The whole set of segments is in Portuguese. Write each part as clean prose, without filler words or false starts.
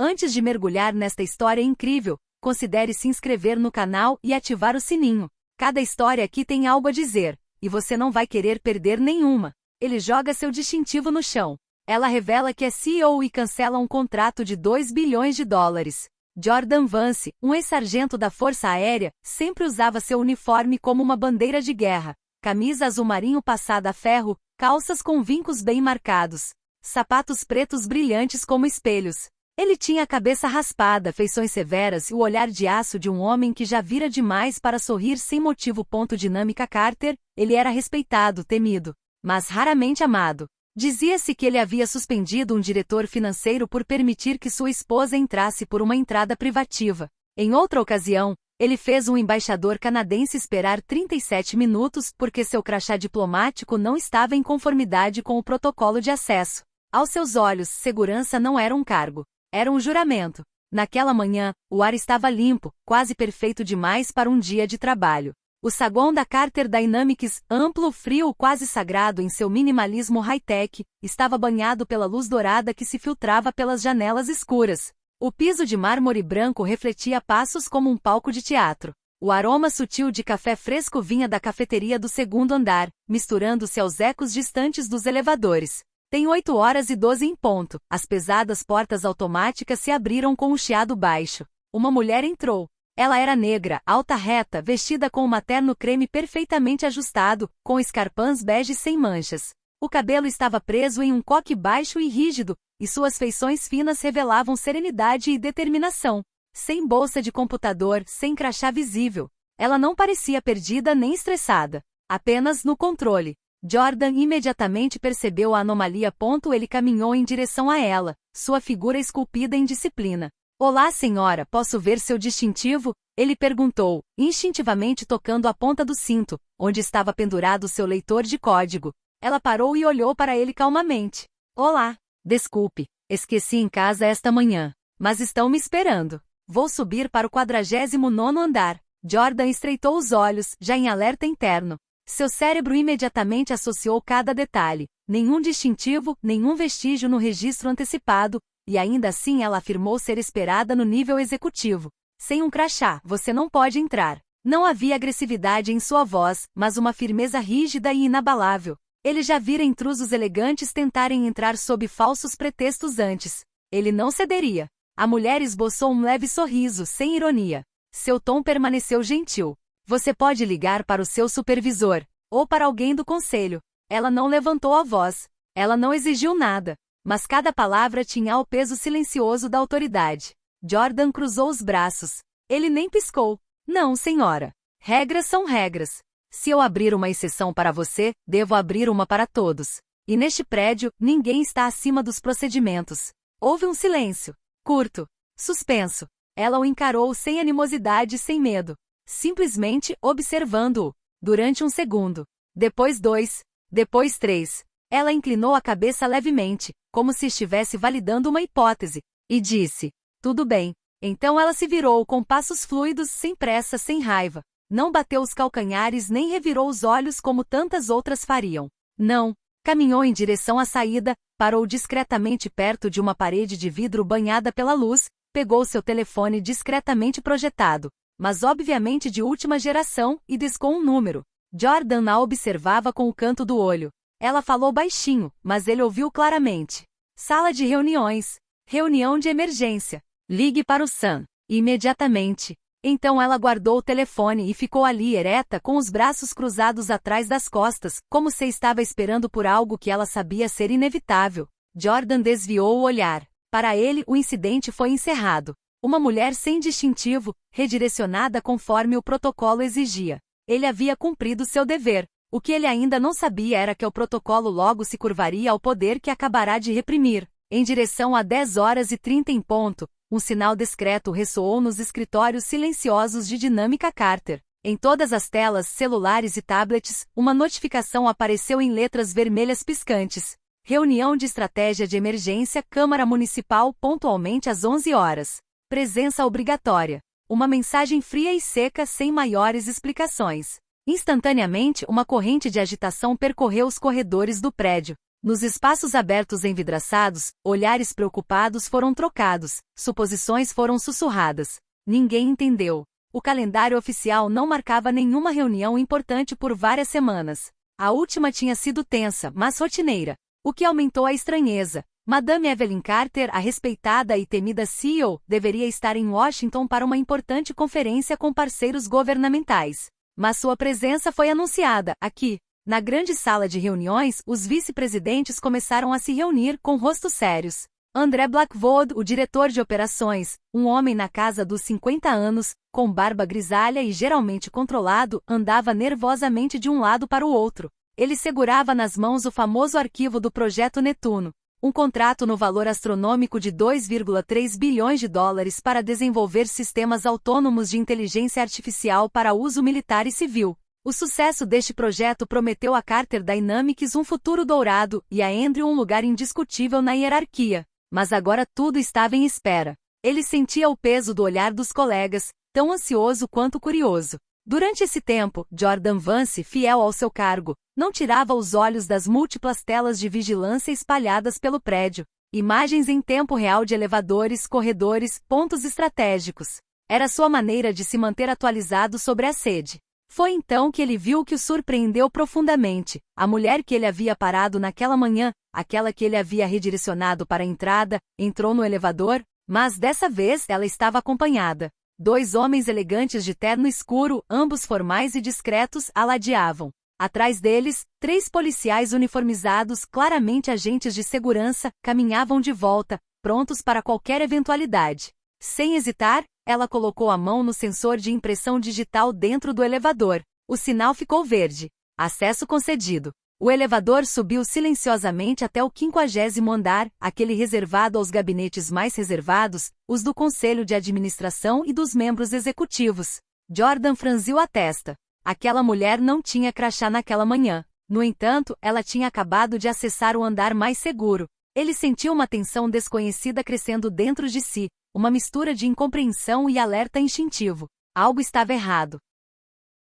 Antes de mergulhar nesta história incrível, considere se inscrever no canal e ativar o sininho. Cada história aqui tem algo a dizer, e você não vai querer perder nenhuma. Ele joga seu distintivo no chão. Ela revela que é CEO e cancela um contrato de 2 bilhões de dólares. Jordan Vance, um ex-sargento da Força Aérea, sempre usava seu uniforme como uma bandeira de guerra. Camisa azul marinho passada a ferro, calças com vincos bem marcados, sapatos pretos brilhantes como espelhos. Ele tinha a cabeça raspada, feições severas e o olhar de aço de um homem que já vira demais para sorrir sem motivo. Dinâmica Carter, ele era respeitado, temido, mas raramente amado. Dizia-se que ele havia suspendido um diretor financeiro por permitir que sua esposa entrasse por uma entrada privativa. Em outra ocasião, ele fez um embaixador canadense esperar 37 minutos porque seu crachá diplomático não estava em conformidade com o protocolo de acesso. Aos seus olhos, segurança não era um cargo. Era um juramento. Naquela manhã, o ar estava limpo, quase perfeito demais para um dia de trabalho. O saguão da Carter Dynamics, amplo, frio, quase sagrado em seu minimalismo high-tech, estava banhado pela luz dourada que se filtrava pelas janelas escuras. O piso de mármore branco refletia passos como um palco de teatro. O aroma sutil de café fresco vinha da cafeteria do segundo andar, misturando-se aos ecos distantes dos elevadores. Tem 8h12 em ponto. As pesadas portas automáticas se abriram com um chiado baixo. Uma mulher entrou. Ela era negra, alta reta, vestida com um terno creme perfeitamente ajustado, com escarpins bege sem manchas. O cabelo estava preso em um coque baixo e rígido, e suas feições finas revelavam serenidade e determinação. Sem bolsa de computador, sem crachá visível. Ela não parecia perdida nem estressada. Apenas no controle. Jordan imediatamente percebeu a anomalia. Ele caminhou em direção a ela, sua figura esculpida em disciplina. Olá, senhora, posso ver seu distintivo? Ele perguntou, instintivamente tocando a ponta do cinto, onde estava pendurado seu leitor de código. Ela parou e olhou para ele calmamente. Olá. Desculpe, esqueci em casa esta manhã, mas estão me esperando. Vou subir para o 49º andar. Jordan estreitou os olhos, já em alerta interno. Seu cérebro imediatamente associou cada detalhe. Nenhum distintivo, nenhum vestígio no registro antecipado, e ainda assim ela afirmou ser esperada no nível executivo. Sem um crachá, você não pode entrar. Não havia agressividade em sua voz, mas uma firmeza rígida e inabalável. Ele já vira intrusos elegantes tentarem entrar sob falsos pretextos antes. Ele não cederia. A mulher esboçou um leve sorriso, sem ironia. Seu tom permaneceu gentil. Você pode ligar para o seu supervisor, ou para alguém do conselho. Ela não levantou a voz. Ela não exigiu nada. Mas cada palavra tinha o peso silencioso da autoridade. Jordan cruzou os braços. Ele nem piscou. Não, senhora. Regras são regras. Se eu abrir uma exceção para você, devo abrir uma para todos. E neste prédio, ninguém está acima dos procedimentos. Houve um silêncio. Curto. Suspenso. Ela o encarou sem animosidade e sem medo. Simplesmente observando-o. Durante um segundo. Depois 2. Depois 3. Ela inclinou a cabeça levemente, como se estivesse validando uma hipótese, e disse, tudo bem. Então ela se virou com passos fluidos, sem pressa, sem raiva. Não bateu os calcanhares nem revirou os olhos como tantas outras fariam. Não. Caminhou em direção à saída, parou discretamente perto de uma parede de vidro banhada pela luz, pegou seu telefone discretamente projetado, mas obviamente de última geração, e discou um número. Jordan a observava com o canto do olho. Ela falou baixinho, mas ele ouviu claramente. Sala de reuniões. Reunião de emergência. Ligue para o Sam. Imediatamente. Então ela guardou o telefone e ficou ali ereta com os braços cruzados atrás das costas, como se estava esperando por algo que ela sabia ser inevitável. Jordan desviou o olhar. Para ele, o incidente foi encerrado. Uma mulher sem distintivo, redirecionada conforme o protocolo exigia. Ele havia cumprido seu dever. O que ele ainda não sabia era que o protocolo logo se curvaria ao poder que acabará de reprimir. Em direção a 10h30 em ponto, um sinal discreto ressoou nos escritórios silenciosos de Dinâmica Carter. Em todas as telas, celulares e tablets, uma notificação apareceu em letras vermelhas piscantes. Reunião de estratégia de emergência, Câmara Municipal, pontualmente às 11h. Presença obrigatória. Uma mensagem fria e seca sem maiores explicações. Instantaneamente, uma corrente de agitação percorreu os corredores do prédio. Nos espaços abertos envidraçados, olhares preocupados foram trocados, suposições foram sussurradas. Ninguém entendeu. O calendário oficial não marcava nenhuma reunião importante por várias semanas. A última tinha sido tensa, mas rotineira, o que aumentou a estranheza. Madame Evelyn Carter, a respeitada e temida CEO, deveria estar em Washington para uma importante conferência com parceiros governamentais. Mas sua presença foi anunciada, aqui. Na grande sala de reuniões, os vice-presidentes começaram a se reunir com rostos sérios. André Blackwood, o diretor de operações, um homem na casa dos 50 anos, com barba grisalha e geralmente controlado, andava nervosamente de um lado para o outro. Ele segurava nas mãos o famoso arquivo do Projeto Netuno, um contrato no valor astronômico de 2,3 bilhões de dólares para desenvolver sistemas autônomos de inteligência artificial para uso militar e civil. O sucesso deste projeto prometeu a Carter Dynamics um futuro dourado e a Andrew um lugar indiscutível na hierarquia. Mas agora tudo estava em espera. Ele sentia o peso do olhar dos colegas, tão ansioso quanto curioso. Durante esse tempo, Jordan Vance, fiel ao seu cargo, não tirava os olhos das múltiplas telas de vigilância espalhadas pelo prédio. Imagens em tempo real de elevadores, corredores, pontos estratégicos. Era sua maneira de se manter atualizado sobre a sede. Foi então que ele viu o que o surpreendeu profundamente. A mulher que ele havia parado naquela manhã, aquela que ele havia redirecionado para a entrada, entrou no elevador, mas dessa vez ela estava acompanhada. 2 homens elegantes de terno escuro, ambos formais e discretos, a ladeavam. Atrás deles, 3 policiais uniformizados, claramente agentes de segurança, caminhavam de volta, prontos para qualquer eventualidade. Sem hesitar, ela colocou a mão no sensor de impressão digital dentro do elevador. O sinal ficou verde. Acesso concedido. O elevador subiu silenciosamente até o 50º andar, aquele reservado aos gabinetes mais reservados, os do conselho de administração e dos membros executivos. Jordan franziu a testa. Aquela mulher não tinha crachá naquela manhã. No entanto, ela tinha acabado de acessar o andar mais seguro. Ele sentiu uma tensão desconhecida crescendo dentro de si, uma mistura de incompreensão e alerta instintivo. Algo estava errado.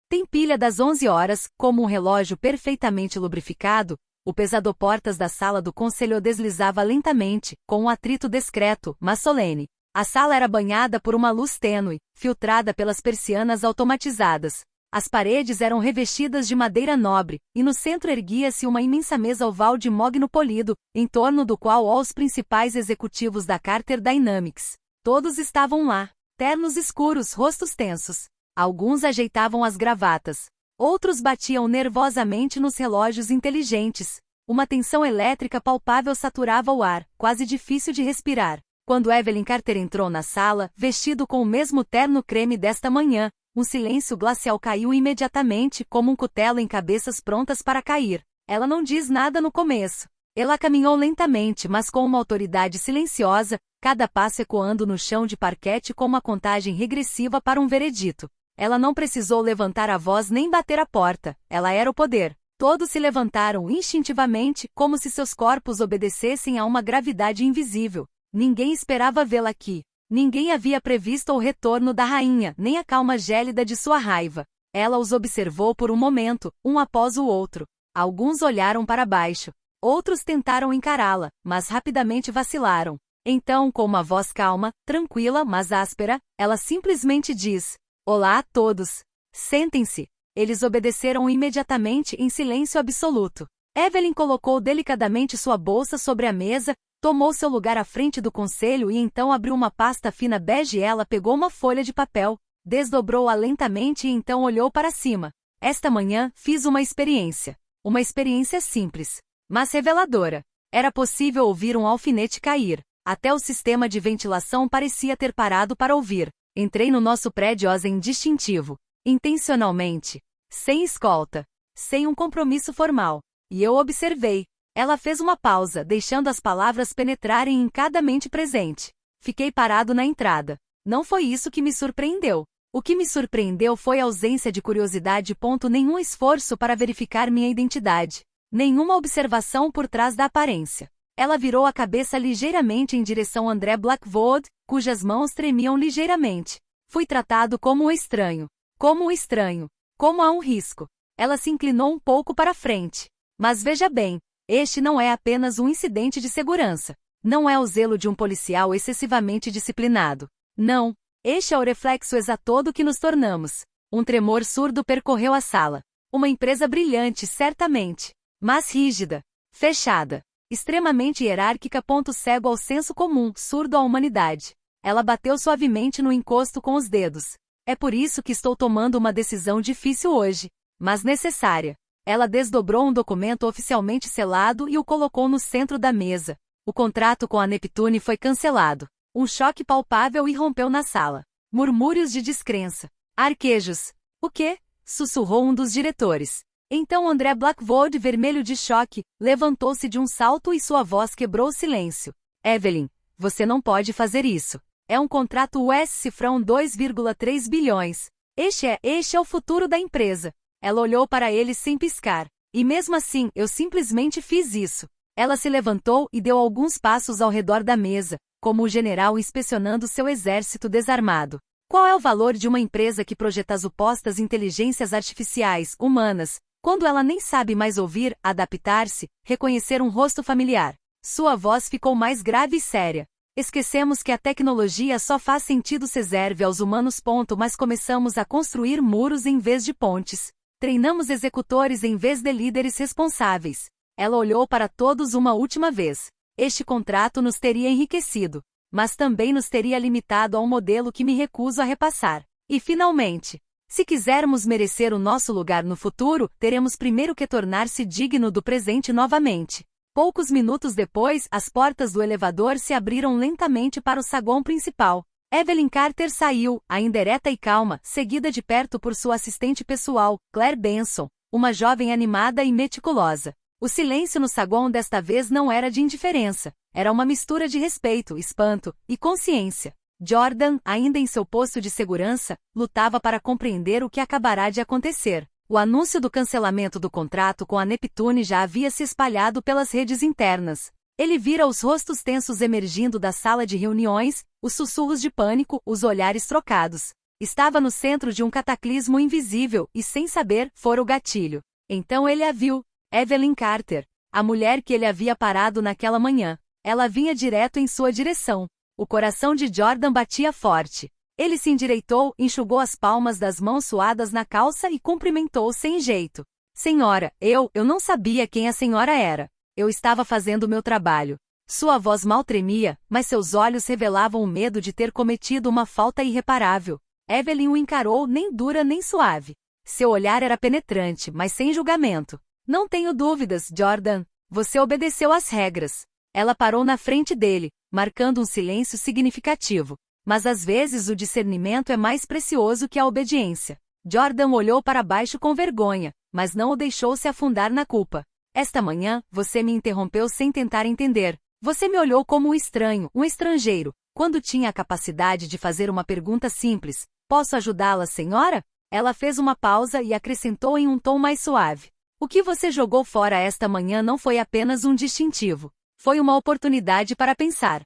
Tem pilha das 11 horas, como um relógio perfeitamente lubrificado, o pesadoportas da sala do conselho deslizava lentamente, com um atrito discreto, mas solene. A sala era banhada por uma luz tênue, filtrada pelas persianas automatizadas. As paredes eram revestidas de madeira nobre, e no centro erguia-se uma imensa mesa oval de mogno polido, em torno do qual os principais executivos da Carter Dynamics. Todos estavam lá, ternos escuros, rostos tensos. Alguns ajeitavam as gravatas. Outros batiam nervosamente nos relógios inteligentes. Uma tensão elétrica palpável saturava o ar, quase difícil de respirar. Quando Evelyn Carter entrou na sala, vestido com o mesmo terno creme desta manhã, um silêncio glacial caiu imediatamente, como um cutelo em cabeças prontas para cair. Ela não diz nada no começo. Ela caminhou lentamente, mas com uma autoridade silenciosa, cada passo ecoando no chão de parquete como uma contagem regressiva para um veredito. Ela não precisou levantar a voz nem bater a porta, ela era o poder. Todos se levantaram instintivamente, como se seus corpos obedecessem a uma gravidade invisível. Ninguém esperava vê-la aqui. Ninguém havia previsto o retorno da rainha, nem a calma gélida de sua raiva. Ela os observou por um momento, um após o outro. Alguns olharam para baixo. Outros tentaram encará-la, mas rapidamente vacilaram. Então, com uma voz calma, tranquila, mas áspera, ela simplesmente diz: "Olá a todos. Sentem-se." Eles obedeceram imediatamente em silêncio absoluto. Evelyn colocou delicadamente sua bolsa sobre a mesa, tomou seu lugar à frente do conselho e então abriu uma pasta fina bege. Ela pegou uma folha de papel, desdobrou-a lentamente e então olhou para cima. "Esta manhã, fiz uma experiência. Uma experiência simples, mas reveladora. Era possível ouvir um alfinete cair. Até o sistema de ventilação parecia ter parado para ouvir. Entrei no nosso prédio em distintivo, intencionalmente, sem escolta, sem um compromisso formal. E eu observei." Ela fez uma pausa, deixando as palavras penetrarem em cada mente presente. "Fiquei parado na entrada. Não foi isso que me surpreendeu. O que me surpreendeu foi a ausência de curiosidade. Nenhum esforço para verificar minha identidade. Nenhuma observação por trás da aparência." Ela virou a cabeça ligeiramente em direção a André Blackwood, cujas mãos tremiam ligeiramente. "Fui tratado como um estranho. Como um estranho. Como a um risco." Ela se inclinou um pouco para frente. "Mas veja bem, Este não é apenas um incidente de segurança. Não é o zelo de um policial excessivamente disciplinado. Não. Este é o reflexo exato do que nos tornamos. Um tremor surdo percorreu a sala. Uma empresa brilhante, certamente, mas rígida, fechada, extremamente hierárquica. Cego ao senso comum, surdo à humanidade. Ela bateu suavemente no encosto com os dedos. É por isso que estou tomando uma decisão difícil hoje, mas necessária. Ela desdobrou um documento oficialmente selado e o colocou no centro da mesa. O contrato com a Neptune foi cancelado. Um choque palpável irrompeu na sala. Murmúrios de descrença. Arquejos. O quê? Sussurrou um dos diretores. Então André Blackwood, vermelho de choque, levantou-se de um salto e sua voz quebrou o silêncio. Evelyn, você não pode fazer isso. É um contrato US cifrão 2,3 bilhões. Este é o futuro da empresa. Ela olhou para ele sem piscar. E mesmo assim, eu simplesmente fiz isso. Ela se levantou e deu alguns passos ao redor da mesa, como o general inspecionando seu exército desarmado. Qual é o valor de uma empresa que projeta supostas inteligências artificiais humanas, quando ela nem sabe mais ouvir, adaptar-se, reconhecer um rosto familiar? Sua voz ficou mais grave e séria. Esquecemos que a tecnologia só faz sentido se serve aos humanos. Mas começamos a construir muros em vez de pontes. Treinamos executores em vez de líderes responsáveis. Ela olhou para todos uma última vez. Este contrato nos teria enriquecido, mas também nos teria limitado a um modelo que me recuso a repassar. E finalmente, se quisermos merecer o nosso lugar no futuro, teremos primeiro que tornar-se digno do presente novamente. Poucos minutos depois, as portas do elevador se abriram lentamente para o saguão principal. Evelyn Carter saiu, ainda ereta e calma, seguida de perto por sua assistente pessoal, Claire Benson, uma jovem animada e meticulosa. O silêncio no saguão desta vez não era de indiferença, era uma mistura de respeito, espanto e consciência. Jordan, ainda em seu posto de segurança, lutava para compreender o que acabará de acontecer. O anúncio do cancelamento do contrato com a Neptune já havia se espalhado pelas redes internas. Ele vira os rostos tensos emergindo da sala de reuniões, os sussurros de pânico, os olhares trocados. Estava no centro de um cataclismo invisível e, sem saber, fora o gatilho. Então ele a viu. Evelyn Carter, a mulher que ele havia parado naquela manhã. Ela vinha direto em sua direção. O coração de Jordan batia forte. Ele se endireitou, enxugou as palmas das mãos suadas na calça e cumprimentou sem jeito. Senhora, eu não sabia quem a senhora era. Eu estava fazendo o meu trabalho. Sua voz mal tremia, mas seus olhos revelavam o medo de ter cometido uma falta irreparável. Evelyn o encarou nem dura nem suave. Seu olhar era penetrante, mas sem julgamento. Não tenho dúvidas, Jordan. Você obedeceu às regras. Ela parou na frente dele, marcando um silêncio significativo. Mas às vezes o discernimento é mais precioso que a obediência. Jordan olhou para baixo com vergonha, mas não o deixou se afundar na culpa. Esta manhã, você me interrompeu sem tentar entender. Você me olhou como um estranho, um estrangeiro, quando tinha a capacidade de fazer uma pergunta simples. Posso ajudá-la, senhora? Ela fez uma pausa e acrescentou em um tom mais suave. O que você jogou fora esta manhã não foi apenas um distintivo. Foi uma oportunidade para pensar.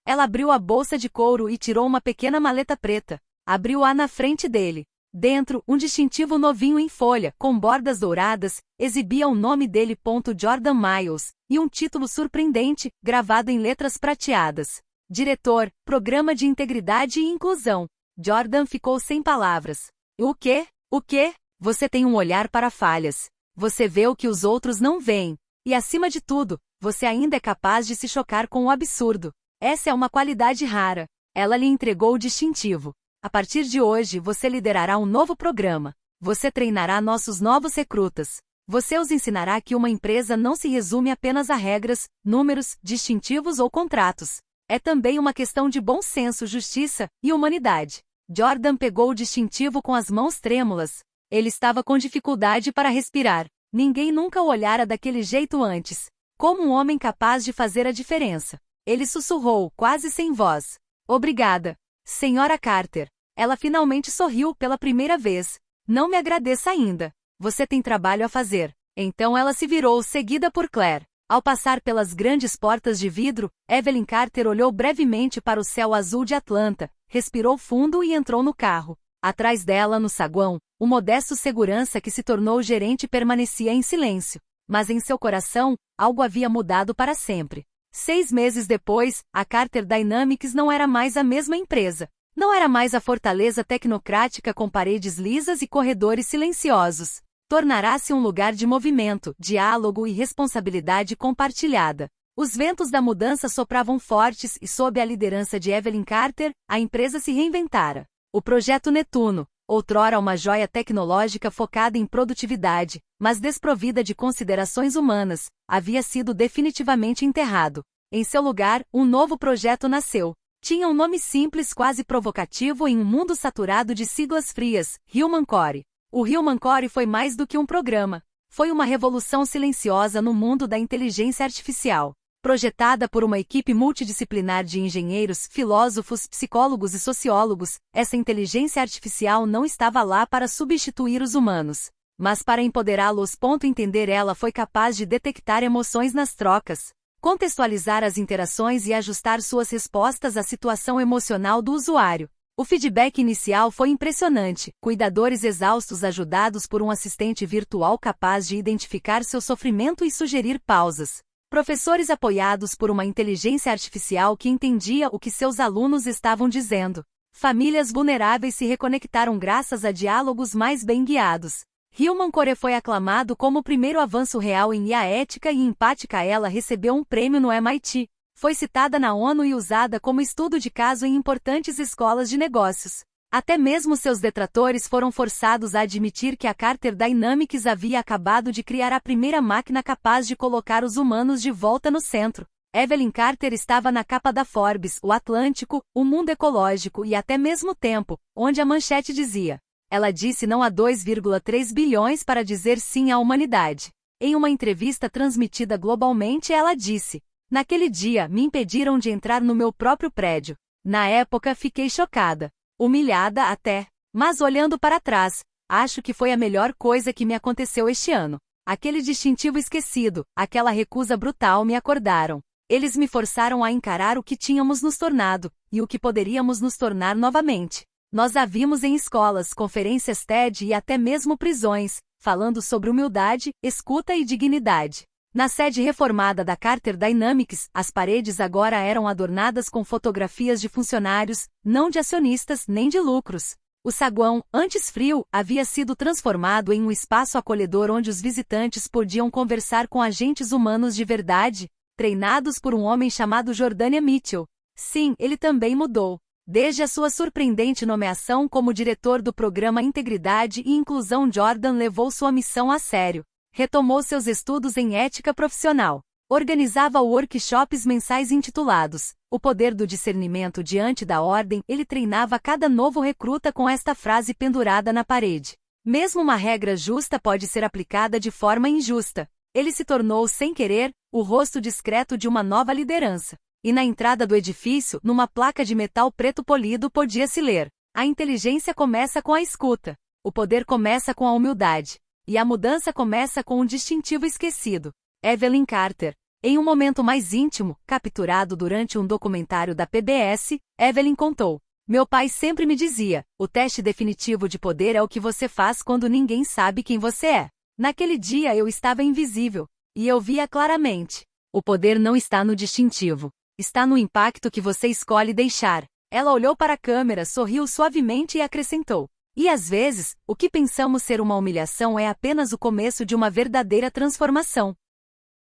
Ela abriu a bolsa de couro e tirou uma pequena maleta preta. Abriu-a na frente dele. Dentro, um distintivo novinho em folha, com bordas douradas, exibia o nome dele. Jordan Miles, e um título surpreendente, gravado em letras prateadas. Diretor, Programa de Integridade e Inclusão. Jordan ficou sem palavras. O quê? O quê? Você tem um olhar para falhas. Você vê o que os outros não veem. E acima de tudo, você ainda é capaz de se chocar com o absurdo. Essa é uma qualidade rara. Ela lhe entregou o distintivo. A partir de hoje você liderará um novo programa. Você treinará nossos novos recrutas. Você os ensinará que uma empresa não se resume apenas a regras, números, distintivos ou contratos. É também uma questão de bom senso, justiça e humanidade. Jordan pegou o distintivo com as mãos trêmulas. Ele estava com dificuldade para respirar. Ninguém nunca o olhara daquele jeito antes. Como um homem capaz de fazer a diferença. Ele sussurrou, quase sem voz. Obrigada, Senhora Carter. Ela finalmente sorriu pela primeira vez. Não me agradeça ainda. Você tem trabalho a fazer. Então ela se virou, seguida por Claire. Ao passar pelas grandes portas de vidro, Evelyn Carter olhou brevemente para o céu azul de Atlanta, respirou fundo e entrou no carro. Atrás dela, no saguão, o modesto segurança que se tornou gerente permanecia em silêncio. Mas em seu coração, algo havia mudado para sempre. 6 meses depois, a Carter Dynamics não era mais a mesma empresa. Não era mais a fortaleza tecnocrática com paredes lisas e corredores silenciosos. Tornará-se um lugar de movimento, diálogo e responsabilidade compartilhada. Os ventos da mudança sopravam fortes e, sob a liderança de Evelyn Carter, a empresa se reinventara. O Projeto Netuno, outrora uma joia tecnológica focada em produtividade, mas desprovida de considerações humanas, havia sido definitivamente enterrado. Em seu lugar, um novo projeto nasceu. Tinha um nome simples, quase provocativo em um mundo saturado de siglas frias: Human Core. O Human Core foi mais do que um programa. Foi uma revolução silenciosa no mundo da inteligência artificial. Projetada por uma equipe multidisciplinar de engenheiros, filósofos, psicólogos e sociólogos, essa inteligência artificial não estava lá para substituir os humanos, mas para empoderá-los. Entender ela foi capaz de detectar emoções nas trocas, contextualizar as interações e ajustar suas respostas à situação emocional do usuário. O feedback inicial foi impressionante, cuidadores exaustos ajudados por um assistente virtual capaz de identificar seu sofrimento e sugerir pausas. Professores apoiados por uma inteligência artificial que entendia o que seus alunos estavam dizendo. Famílias vulneráveis se reconectaram graças a diálogos mais bem guiados. Human Core foi aclamado como o primeiro avanço real em IA ética e empática. Ela recebeu um prêmio no MIT. Foi citada na ONU e usada como estudo de caso em importantes escolas de negócios. Até mesmo seus detratores foram forçados a admitir que a Carter Dynamics havia acabado de criar a primeira máquina capaz de colocar os humanos de volta no centro. Evelyn Carter estava na capa da Forbes, o Atlântico, o Mundo Ecológico e até mesmo Tempo, onde a manchete dizia: ela disse não a 2,3 bilhões para dizer sim à humanidade. Em uma entrevista transmitida globalmente, ela disse: naquele dia, me impediram de entrar no meu próprio prédio. Na época, fiquei chocada. Humilhada até, mas olhando para trás, acho que foi a melhor coisa que me aconteceu este ano. Aquele distintivo esquecido, aquela recusa brutal me acordaram. Eles me forçaram a encarar o que tínhamos nos tornado, e o que poderíamos nos tornar novamente. Nós a vimos em escolas, conferências TED e até mesmo prisões, falando sobre humildade, escuta e dignidade. Na sede reformada da Carter Dynamics, as paredes agora eram adornadas com fotografias de funcionários, não de acionistas nem de lucros. O saguão, antes frio, havia sido transformado em um espaço acolhedor onde os visitantes podiam conversar com agentes humanos de verdade, treinados por um homem chamado Jordânia Mitchell. Sim, ele também mudou. Desde a sua surpreendente nomeação como diretor do programa Integridade e Inclusão, Jordan levou sua missão a sério. Retomou seus estudos em ética profissional. Organizava workshops mensais intitulados O Poder do Discernimento Diante da Ordem. Ele treinava cada novo recruta com esta frase pendurada na parede: mesmo uma regra justa pode ser aplicada de forma injusta. Ele se tornou, sem querer, o rosto discreto de uma nova liderança. E na entrada do edifício, numa placa de metal preto polido, podia-se ler: a inteligência começa com a escuta. O poder começa com a humildade. E a mudança começa com um distintivo esquecido. Evelyn Carter. Em um momento mais íntimo, capturado durante um documentário da PBS, Evelyn contou: meu pai sempre me dizia, o teste definitivo de poder é o que você faz quando ninguém sabe quem você é. Naquele dia eu estava invisível. E eu via claramente. O poder não está no distintivo. Está no impacto que você escolhe deixar. Ela olhou para a câmera, sorriu suavemente e acrescentou: e às vezes, o que pensamos ser uma humilhação é apenas o começo de uma verdadeira transformação.